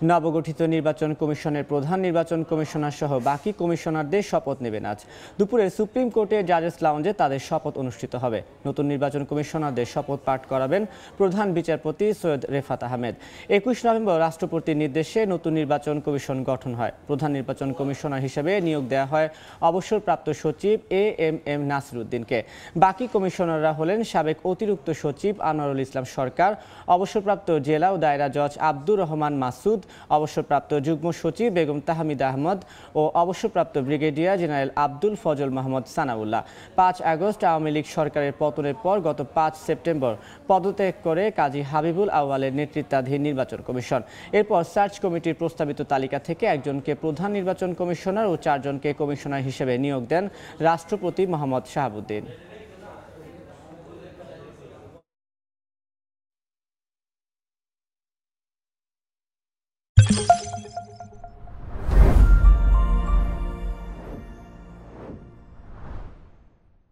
নবগঠিত নির্বাচন কমিশনের প্রধান নির্বাচন কমিশনার সহ বাকি কমিশনারদের শপথ নেবেন আজ দুপুরে সুপ্রিম কোর্টের জাজেস লাউঞ্জে তাদের শপথ অনুষ্ঠিত হবে। নতুন নির্বাচন কমিশনারদের শপথ পাঠ করাবেন প্রধান বিচারপতি সৈয়দ রেফাত আহমেদ। 21 নভেম্বর রাষ্ট্রপতির নির্দেশে নতুন নির্বাচন কমিশন গঠন হয়। প্রধান নির্বাচন কমিশনার হিসেবে নিয়োগ দেওয়া হয় অবসরপ্রাপ্ত সচিব এএমএম নাসির উদ্দিনকে। বাকি কমিশনাররা হলেন সাবেক অতিরিক্ত সচিব আনোয়ারুল ইসলাম সরকার, অবসরপ্রাপ্ত জেলা ও দায়রা জজ আব্দুর রহমান মাসুদ, অবসরপ্রাপ্ত যুগ্ম সচিব বেগম তাহমিদা আহমদ ও অবসরপ্রাপ্ত brigadier general Abdul Fazal Mahmud Sanaullah. 5 August Awami League সরকারের পতনের পর গত 5 সেপ্টেম্বর পদত্যাগ করে কাজী হাবিবুল আউয়ালের নেতৃত্বাধীন নির্বাচন কমিশন। এরপর সার্চ কমিটির প্রস্তাবিত তালিকা থেকে একজনকে প্রধান নির্বাচন কমিশনার ও 4 জনকে কমিশনার হিসেবে নিয়োগ দেন রাষ্ট্রপতি মোহাম্মদ শাহাবুদ্দিন।